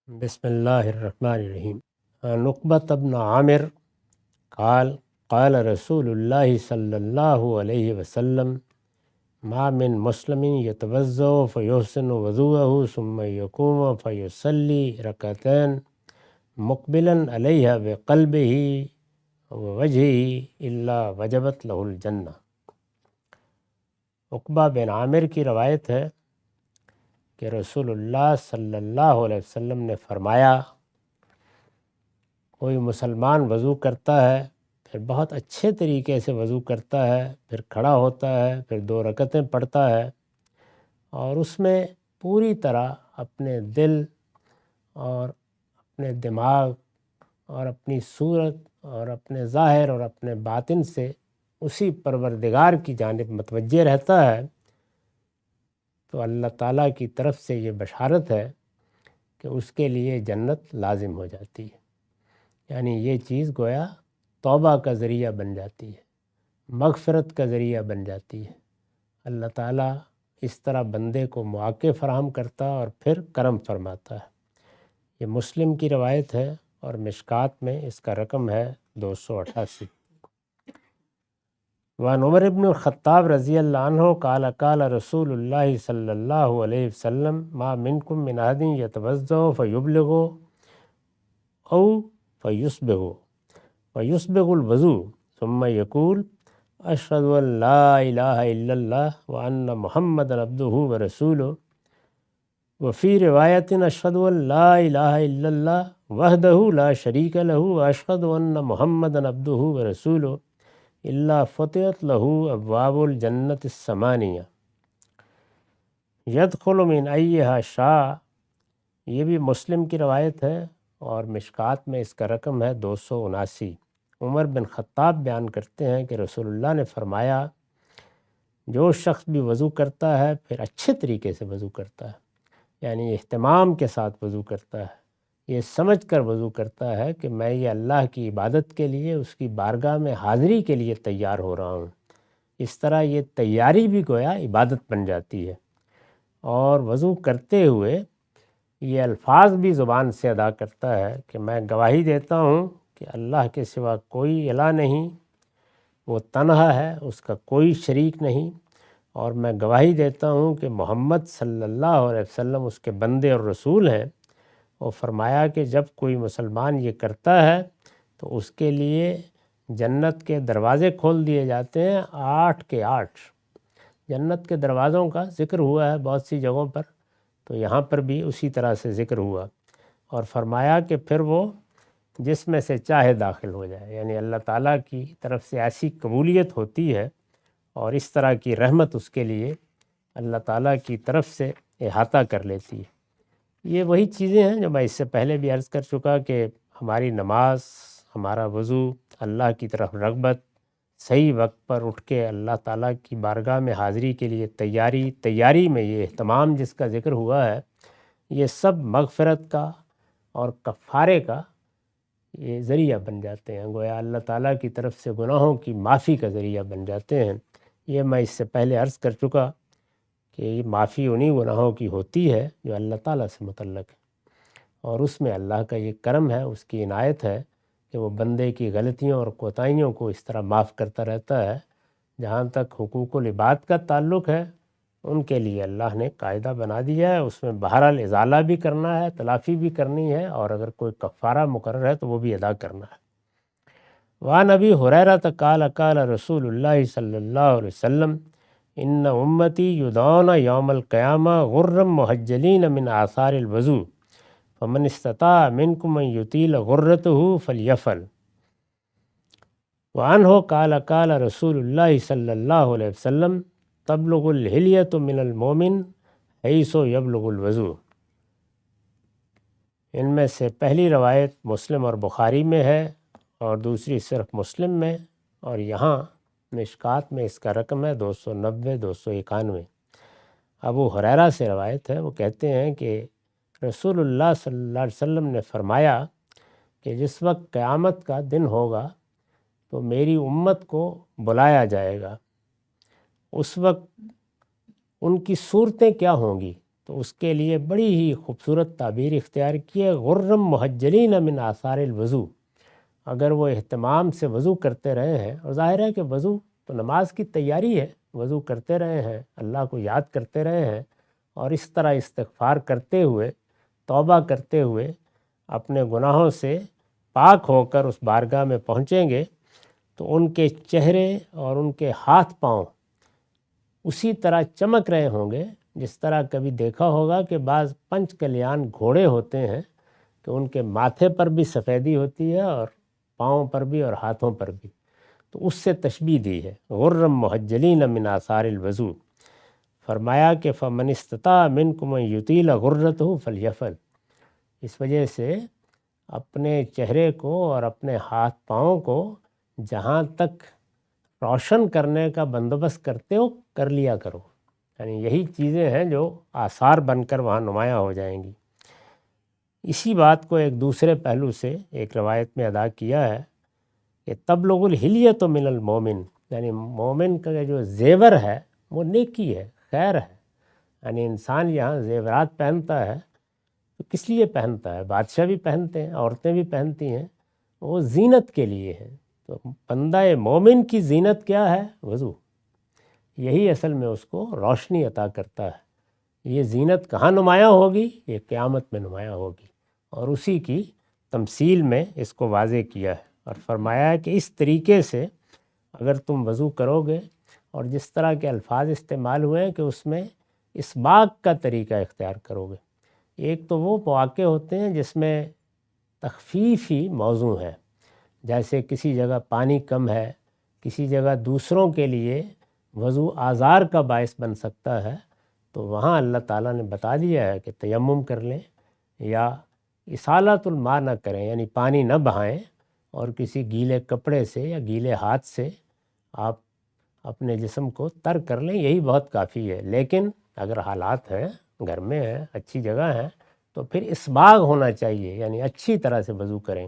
بسم اللہ الرحمن الرحیم۔ عن عقبۃ بن عامر قال قال رسول اللہ صلی اللہ علیہ وسلم ما من مسلم یتوضأ فیحسن وضوءه ثم یقوم فیصلی رکعتین مقبلا علیہ بقلبہ ووجہہ الا وجبت لہ الجنہ۔ عقبہ بن عامر کی روایت ہے کہ رسول اللہ صلی اللہ علیہ وسلم نے فرمایا، کوئی مسلمان وضو کرتا ہے، پھر بہت اچھے طریقے سے وضو کرتا ہے، پھر کھڑا ہوتا ہے، پھر 2 رکعتیں پڑھتا ہے، اور اس میں پوری طرح اپنے دل اور اپنے دماغ اور اپنی صورت اور اپنے ظاہر اور اپنے باطن سے اسی پروردگار کی جانب متوجہ رہتا ہے، تو اللہ تعالیٰ کی طرف سے یہ بشارت ہے کہ اس کے لیے جنت لازم ہو جاتی ہے۔ یعنی یہ چیز گویا توبہ کا ذریعہ بن جاتی ہے، مغفرت کا ذریعہ بن جاتی ہے۔ اللہ تعالیٰ اس طرح بندے کو مواقع فراہم کرتا اور پھر کرم فرماتا ہے۔ یہ مسلم کی روایت ہے اور مشکات میں اس کا رقم ہے 288۔ وعن عمر بن الخطاب رضی اللہ عنہ قال قال رسول اللہ صلی اللہ علیہ وسلم ما منکم من احد یتوضأ فیبلغ او فیسبغ الوضوء ثم یقول اشہد ان لا الہ الا اللہ وان محمدا عبدہ ورسولہ وفی روایت اشہد ان لا الہ الا اللہ وحدہ لا شریک لہ واشہد ان محمدا عبدہ ورسولہ الا فتحت لہ ابواب الجنت الثمانیہ یدخل من ایہا شاء۔ یہ بھی مسلم کی روایت ہے اور مشکات میں اس کا رقم ہے 279۔ عمر بن خطاب بیان کرتے ہیں کہ رسول اللہ نے فرمایا، جو شخص بھی وضو کرتا ہے پھر اچھے طریقے سے وضو کرتا ہے، یعنی اہتمام کے ساتھ وضو کرتا ہے، یہ سمجھ کر وضو کرتا ہے کہ میں یہ اللہ کی عبادت کے لیے اس کی بارگاہ میں حاضری کے لیے تیار ہو رہا ہوں، اس طرح یہ تیاری بھی گویا عبادت بن جاتی ہے۔ اور وضو کرتے ہوئے یہ الفاظ بھی زبان سے ادا کرتا ہے کہ میں گواہی دیتا ہوں کہ اللہ کے سوا کوئی الہ نہیں، وہ تنہا ہے، اس کا کوئی شریک نہیں، اور میں گواہی دیتا ہوں کہ محمد صلی اللہ علیہ وسلم اس کے بندے اور رسول ہیں۔ اور فرمایا کہ جب کوئی مسلمان یہ کرتا ہے تو اس کے لیے جنت کے دروازے کھول دیے جاتے ہیں، 8 کے 8۔ جنت کے دروازوں کا ذکر ہوا ہے بہت سی جگہوں پر، تو یہاں پر بھی اسی طرح سے ذکر ہوا، اور فرمایا کہ پھر وہ جس میں سے چاہے داخل ہو جائے، یعنی اللہ تعالیٰ کی طرف سے ایسی قبولیت ہوتی ہے اور اس طرح کی رحمت اس کے لیے اللہ تعالیٰ کی طرف سے احاطہ کر لیتی ہے۔ یہ وہی چیزیں ہیں جو میں اس سے پہلے بھی عرض کر چکا کہ ہماری نماز، ہمارا وضو، اللہ کی طرف رغبت، صحیح وقت پر اٹھ کے اللہ تعالیٰ کی بارگاہ میں حاضری کے لیے تیاری میں یہ اہتمام جس کا ذکر ہوا ہے، یہ سب مغفرت کا اور کفارے کا یہ ذریعہ بن جاتے ہیں، گویا اللہ تعالیٰ کی طرف سے گناہوں کی معافی کا ذریعہ بن جاتے ہیں۔ یہ میں اس سے پہلے عرض کر چکا کہ یہ معافی انہی گناہوں کی ہوتی ہے جو اللہ تعالیٰ سے متعلق ہے، اور اس میں اللہ کا یہ کرم ہے، اس کی عنایت ہے کہ وہ بندے کی غلطیوں اور کوتاہیوں کو اس طرح معاف کرتا رہتا ہے۔ جہاں تک حقوق العباد کا تعلق ہے، ان کے لیے اللہ نے قاعدہ بنا دیا ہے، اس میں بہرحال ازالہ بھی کرنا ہے، تلافی بھی کرنی ہے، اور اگر کوئی کفارہ مقرر ہے تو وہ بھی ادا کرنا ہے۔ وعن ابی ہریرہ قال قال رسول اللہ صلی اللہ علیہ وسلم ان امتی یدعون یوم القیامہ غرا محجلین من آثار الوضوء فمن استطاع منکم ان یطیل غرتہ فلیفعل۔ وعنہ قال قال رسول اللہ صلی اللہ علیہ وسلم تبلغ الحلیۃ من المومن حیث یبلغ الوضوء۔ ان میں سے پہلی روایت مسلم اور بخاری میں ہے اور دوسری صرف مسلم میں، اور یہاں مشکات میں اس کا رقم ہے 290 291۔ ابو ہریرہ سے روایت ہے، وہ کہتے ہیں کہ رسول اللہ صلی اللہ علیہ وسلم نے فرمایا کہ جس وقت قیامت کا دن ہوگا تو میری امت کو بلایا جائے گا، اس وقت ان کی صورتیں کیا ہوں گی؟ تو اس کے لیے بڑی ہی خوبصورت تعبیر اختیار کی ہے، غرم محجلین من آثار الوضو۔ اگر وہ اہتمام سے وضو کرتے رہے ہیں، اور ظاہر ہے کہ وضو تو نماز کی تیاری ہے، وضو کرتے رہے ہیں، اللہ کو یاد کرتے رہے ہیں، اور اس طرح استغفار کرتے ہوئے، توبہ کرتے ہوئے اپنے گناہوں سے پاک ہو کر اس بارگاہ میں پہنچیں گے، تو ان کے چہرے اور ان کے ہاتھ پاؤں اسی طرح چمک رہے ہوں گے جس طرح کبھی دیکھا ہوگا کہ بعض پنچ کلیان گھوڑے ہوتے ہیں کہ ان کے ماتھے پر بھی سفیدی ہوتی ہے اور پاؤں پر بھی اور ہاتھوں پر بھی، تو اس سے تشبیہ دی ہے، غرم محجلین من آثار الوضو۔ فرمایا کہ فمن استطاع منکم ان یطیل غرتہ فلیفعل، اس وجہ سے اپنے چہرے کو اور اپنے ہاتھ پاؤں کو جہاں تک روشن کرنے کا بندوبست کرتے ہو کر لیا کرو، یعنی یہی چیزیں ہیں جو آثار بن کر وہاں نمایاں ہو جائیں گی۔ اسی بات کو ایک دوسرے پہلو سے ایک روایت میں ادا کیا ہے کہ تبلغ الحلیۃ من المومن، یعنی مومن کا جو زیور ہے وہ نیکی ہے، خیر ہے۔ یعنی انسان یہاں زیورات پہنتا ہے تو کس لیے پہنتا ہے؟ بادشاہ بھی پہنتے ہیں، عورتیں بھی پہنتی ہیں، وہ زینت کے لیے ہے۔ تو بندہ مومن کی زینت کیا ہے؟ وضو۔ یہی اصل میں اس کو روشنی عطا کرتا ہے۔ یہ زینت کہاں نمایاں ہوگی؟ یہ قیامت میں نمایاں ہوگی، اور اسی کی تمثیل میں اس کو واضح کیا ہے، اور فرمایا ہے کہ اس طریقے سے اگر تم وضو کرو گے، اور جس طرح کے الفاظ استعمال ہوئے ہیں کہ اس میں اسباغ کا طریقہ اختیار کرو گے۔ ایک تو وہ مواقع ہوتے ہیں جس میں تخفیفی موضوع ہے، جیسے کسی جگہ پانی کم ہے، کسی جگہ دوسروں کے لیے وضو آزار کا باعث بن سکتا ہے، تو وہاں اللہ تعالیٰ نے بتا دیا ہے کہ تیمم کر لیں، یا اصالۃ الماء نہ کریں، یعنی پانی نہ بہائیں، اور کسی گیلے کپڑے سے یا گیلے ہاتھ سے آپ اپنے جسم کو تر کر لیں، یہی بہت کافی ہے۔ لیکن اگر حالات ہیں، گھر میں ہیں، اچھی جگہ ہیں، تو پھر اسباغ ہونا چاہیے، یعنی اچھی طرح سے وضو کریں۔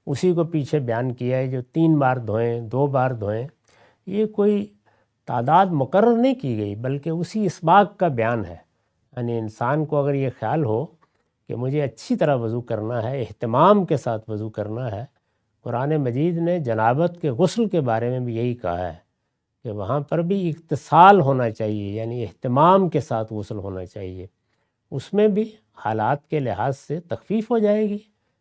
اسی کو پیچھے بیان کیا ہے، جو 3 بار دھوئیں، 2 بار دھوئیں، یہ کوئی تعداد مقرر نہیں کی گئی، بلکہ اسی اسباغ کا بیان ہے۔ یعنی انسان کو اگر یہ خیال ہو کہ مجھے اچھی طرح وضو کرنا ہے، اہتمام کے ساتھ وضو کرنا ہے، قرآن مجید نے جنابت کے غسل کے بارے میں بھی یہی کہا ہے کہ وہاں پر بھی اتصال ہونا چاہیے، یعنی اہتمام کے ساتھ غسل ہونا چاہیے۔ اس میں بھی حالات کے لحاظ سے تخفیف ہو جائے گی،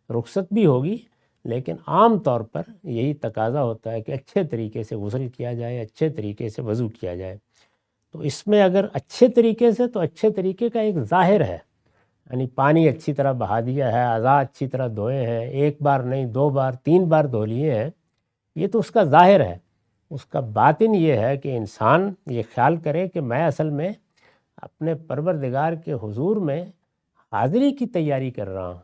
رخصت بھی ہوگی، لیکن عام طور پر یہی تقاضا ہوتا ہے کہ اچھے طریقے سے غسل کیا جائے، اچھے طریقے سے وضو کیا جائے۔ تو اس میں اگر اچھے طریقے سے، تو اچھے طریقے کا ایک ظاہر ہے، یعنی پانی اچھی طرح بہا دیا ہے، اعضاء اچھی طرح دھوئے ہیں، 1 بار نہیں، 2 بار، 3 بار دھو لیے ہیں، یہ تو اس کا ظاہر ہے۔ اس کا باطن یہ ہے کہ انسان یہ خیال کرے کہ میں اصل میں اپنے پروردگار کے حضور میں حاضری کی تیاری کر رہا ہوں،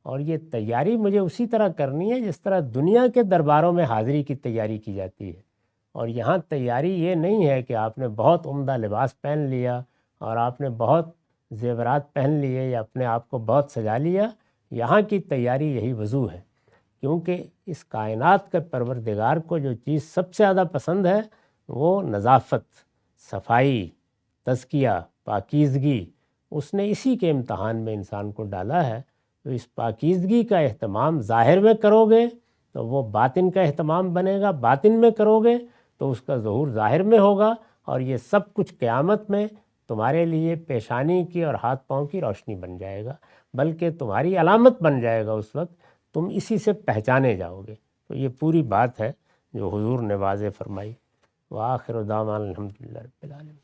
اور یہ تیاری مجھے اسی طرح کرنی ہے جس طرح دنیا کے درباروں میں حاضری کی تیاری کی جاتی ہے۔ اور یہاں تیاری یہ نہیں ہے کہ آپ نے بہت عمدہ لباس پہن لیا اور آپ نے بہت زیورات پہن لیے یا اپنے آپ کو بہت سجا لیا۔ یہاں کی تیاری یہی وضو ہے، کیونکہ اس کائنات کے پروردگار کو جو چیز سب سے زیادہ پسند ہے وہ نظافت، صفائی، تزکیہ، پاکیزگی، اس نے اسی کے امتحان میں انسان کو ڈالا ہے۔ تو اس پاکیزگی کا اہتمام ظاہر میں کرو گے تو وہ باطن کا اہتمام بنے گا، باطن میں کرو گے تو اس کا ظہور ظاہر میں ہوگا، اور یہ سب کچھ قیامت میں تمہارے لیے پیشانی کی اور ہاتھ پاؤں کی روشنی بن جائے گا، بلکہ تمہاری علامت بن جائے گا۔ اس وقت تم اسی سے پہچانے جاؤ گے۔ تو یہ پوری بات ہے جو حضور نے واضح فرمائی۔ وآخر دعوانا الحمدللہ رب العالمین۔